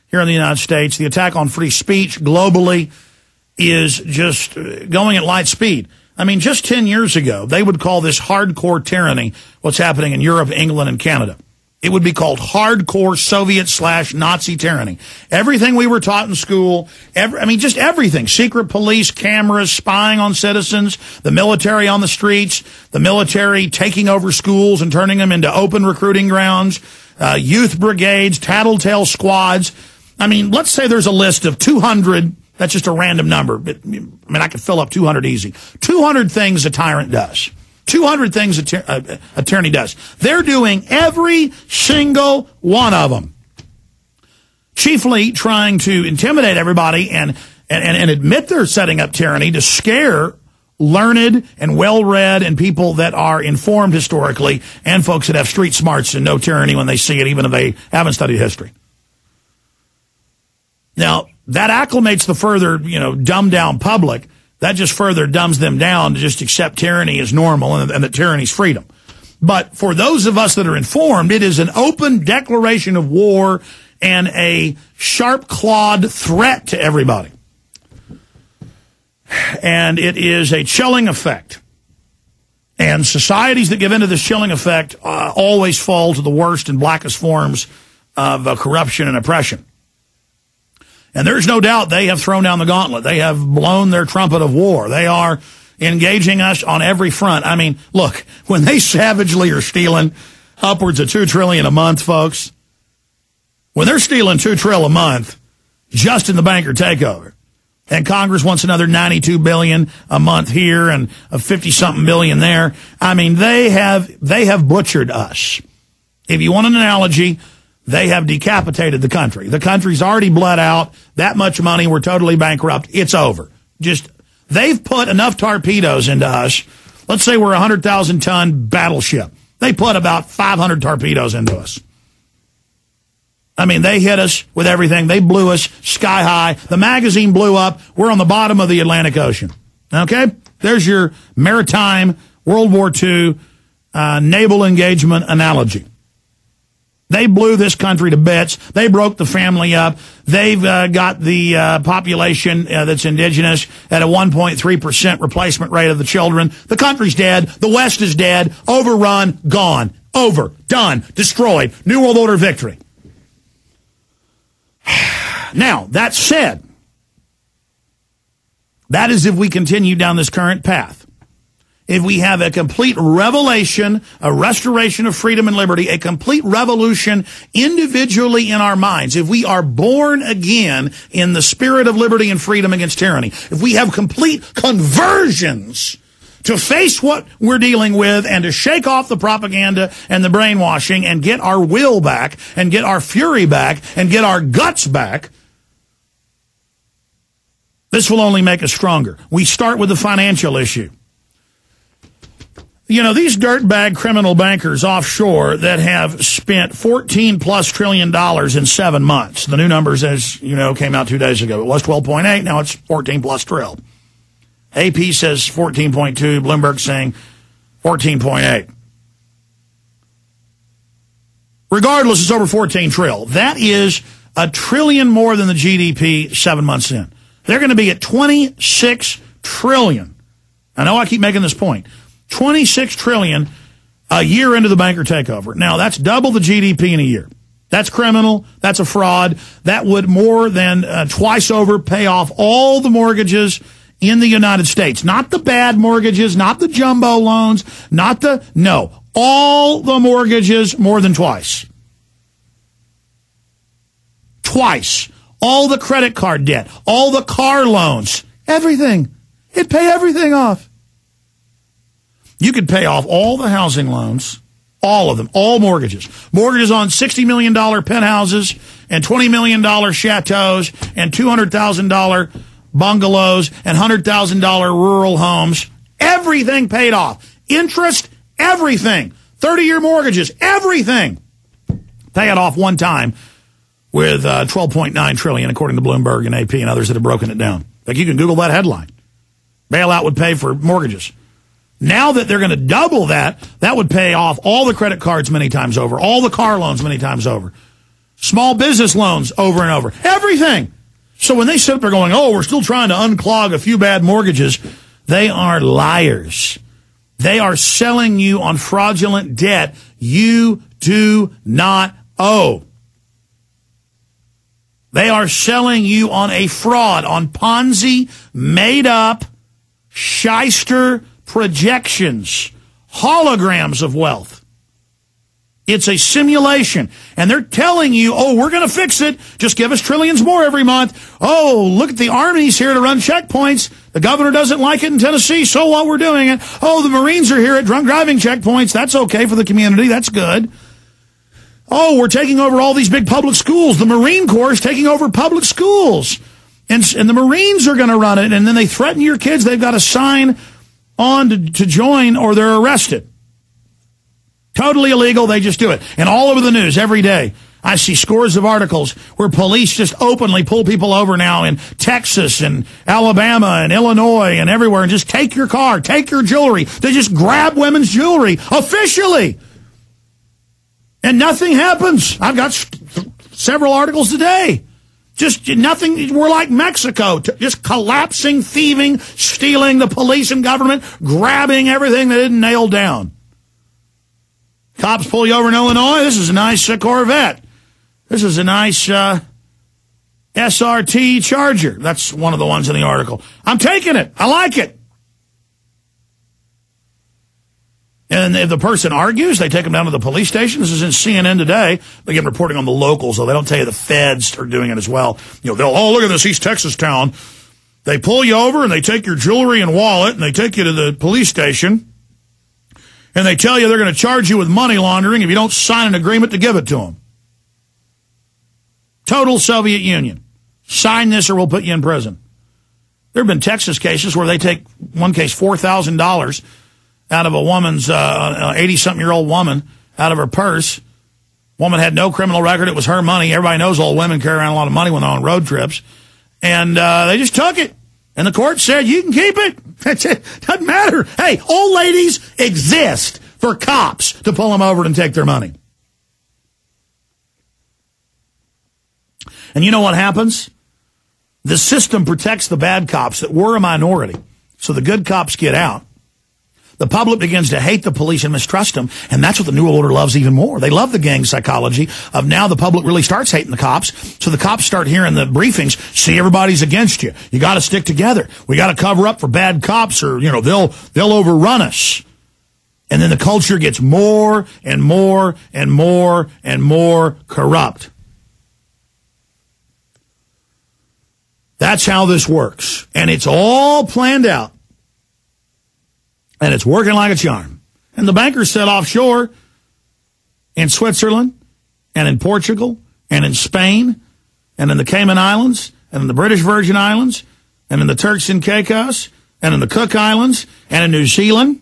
here in the United States. The attack on free speech globally is just going at light speed. I mean, just 10 years ago, they would call this hardcore tyranny, what's happening in Europe, England, and Canada. It would be called hardcore Soviet/Nazi tyranny. Everything we were taught in school, just everything. Secret police, cameras, spying on citizens, the military on the streets, the military taking over schools and turning them into open recruiting grounds, youth brigades, tattletale squads. I mean, let's say there's a list of 200. That's just a random number. I could fill up 200 easy. 200 things a tyrant does. 200 things a tyranny does. They're doing every single one of them. Chiefly trying to intimidate everybody and admit they're setting up tyranny to scare learned and well-read and people that are informed historically and folks that have street smarts and know tyranny when they see it, even if they haven't studied history. Now, that acclimates the further, dumbed down public. That just further dumbs them down to just accept tyranny as normal and that tyranny's freedom. But for those of us that are informed, it is an open declaration of war and a sharp-clawed threat to everybody. And it is a chilling effect. And societies that give into this chilling effect always fall to the worst and blackest forms of corruption and oppression. And there's no doubt they have thrown down the gauntlet. They have blown their trumpet of war. They are engaging us on every front. I mean, look, when they savagely are stealing upwards of $2 trillion a month, folks, when they're stealing $2 trillion a month just in the banker takeover, and Congress wants another $92 billion a month here and a 50-something billion there, I mean, they have butchered us. If you want an analogy, they have decapitated the country. The country's already bled out. That much money, we're totally bankrupt. It's over. They've put enough torpedoes into us. Let's say we're a 100,000-ton battleship. They put about 500 torpedoes into us. I mean, they hit us with everything. They blew us sky high. The magazine blew up. We're on the bottom of the Atlantic Ocean. Okay? There's your maritime World War II naval engagement analogy. They blew this country to bits. They broke the family up. They've got the population that's indigenous at a 1.3% replacement rate of the children. The country's dead. The West is dead. Overrun. Gone. Over. Done. Destroyed. New World Order victory. Now, that said, that is if we continue down this current path. If we have a complete revelation, a restoration of freedom and liberty, a complete revolution individually in our minds, if we are born again in the spirit of liberty and freedom against tyranny, if we have complete conversions to face what we're dealing with and to shake off the propaganda and the brainwashing and get our will back and get our fury back and get our guts back, this will only make us stronger. We start with the financial issue. These dirtbag criminal bankers offshore that have spent $14+ trillion in 7 months. The new numbers, as you know, came out 2 days ago. It was 12.8. Now it's 14+ trill. AP says 14.2. Bloomberg saying 14.8. Regardless, it's over 14 trill. That is $1 trillion more than the GDP 7 months in. They're going to be at 26 trillion. I know I keep making this point. 26 trillion a year into the banker takeover. Now, that's double the GDP in a year. That's criminal. That's a fraud. That would more than twice over pay off all the mortgages in the United States. Not the bad mortgages, not the jumbo loans, all the mortgages more than twice. Twice. All the credit card debt, all the car loans, everything. It'd pay everything off. You could pay off all the housing loans, all of them, all mortgages. Mortgages on $60 million penthouses and $20 million chateaus and $200,000 bungalows and $100,000 rural homes. Everything paid off. Interest, everything. 30-year mortgages, everything. Pay it off one time with $12.9 trillion, according to Bloomberg and AP and others that have broken it down. Like, you can Google that headline. Bailout would pay for mortgages. Now that they're going to double that, that would pay off all the credit cards many times over, all the car loans many times over. Small business loans over and over. Everything. So when they sit up there going, oh, we're still trying to unclog a few bad mortgages, they are liars. They are selling you on fraudulent debt you do not owe. They are selling you on a fraud, on Ponzi, made up, shyster projections, holograms of wealth. It's a simulation. And they're telling you, oh, we're going to fix it. Just give us trillions more every month. Oh, look at the Army's here to run checkpoints. The governor doesn't like it in Tennessee, so what, we're doing it. Oh, the Marines are here at drunk driving checkpoints. That's okay for the community. That's good. Oh, we're taking over all these big public schools. The Marine Corps is taking over public schools. And the Marines are going to run it. And then they threaten your kids. They've got to sign on to join or they're arrested. Totally illegal. They just do it. And all over the news every day, I see scores of articles where police just openly pull people over now in Texas and Alabama and Illinois and everywhere and just take your car, take your jewelry. They just grab women's jewelry officially. And nothing happens. I've got several articles today. Just nothing. We're like Mexico, just collapsing, thieving, stealing, the police and government grabbing everything they didn't nail down. Cops pull you over in Illinois. This is a nice Corvette. This is a nice SRT Charger. That's one of the ones in the article. I'm taking it. I like it. And if the person argues, they take them down to the police station. This is in CNN today. They get reporting on the locals, though they don't tell you the feds are doing it as well. You know, they'll, oh, look at this East Texas town. They pull you over and they take your jewelry and wallet and they take you to the police station. And they tell you they're going to charge you with money laundering if you don't sign an agreement to give it to them. Total Soviet Union. Sign this or we'll put you in prison. There have been Texas cases where they take, one case, $4,000 out of a woman's, 80-something-year-old woman, out of her purse. Woman had no criminal record. It was her money. Everybody knows old women carry around a lot of money when they're on road trips. And they just took it. And the court said, you can keep it. That's it. Doesn't matter. Hey, old ladies exist for cops to pull them over and take their money. And you know what happens? The system protects the bad cops that were a minority. So the good cops get out. The public begins to hate the police and mistrust them, and that's what the New World Order loves even more. They love the gang psychology of now the public really starts hating the cops, so the cops start hearing the briefings, see everybody's against you. You got to stick together. We got to cover up for bad cops or, you know, they'll overrun us. And then the culture gets more and more and more and more corrupt. That's how this works, and it's all planned out. And it's working like a charm. And the bankers set offshore in Switzerland and in Portugal and in Spain and in the Cayman Islands and in the British Virgin Islands and in the Turks and Caicos and in the Cook Islands and in New Zealand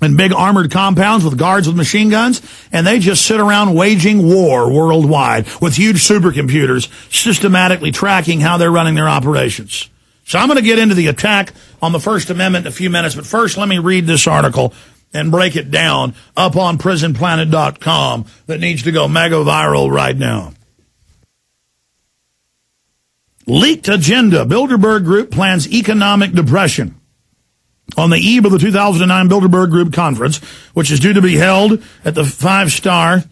in big armored compounds with guards with machine guns. And they just sit around waging war worldwide with huge supercomputers systematically tracking how they're running their operations. So I'm going to get into the attack on the First Amendment in a few minutes, but first let me read this article and break it down up on prisonplanet.com that needs to go mega viral right now. Leaked agenda. Bilderberg Group plans economic depression. On the eve of the 2009 Bilderberg Group conference, which is due to be held at the five-star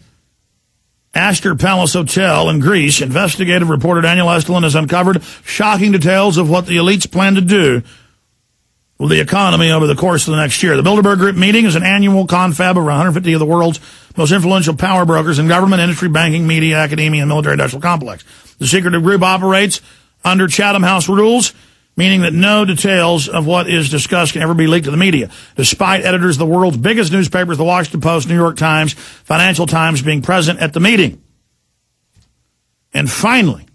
Astor Palace Hotel in Greece, investigative reporter Daniel Estlin has uncovered shocking details of what the elites plan to do with the economy over the course of the next year. The Bilderberg Group meeting is an annual confab of 150 of the world's most influential power brokers in government, industry, banking, media, academia, and military-industrial complex. The secretive group operates under Chatham House rules, meaning that no details of what is discussed can ever be leaked to the media, despite editors of the world's biggest newspapers, the Washington Post, New York Times, Financial Times, being present at the meeting. And finally,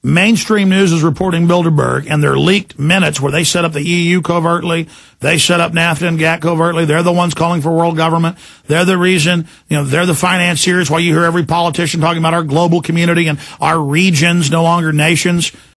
mainstream news is reporting Bilderberg and their leaked minutes where they set up the EU covertly, they set up NAFTA and GATT covertly. They're the ones calling for world government. They're the reason, they're the financiers why you hear every politician talking about our global community and our regions, no longer nations.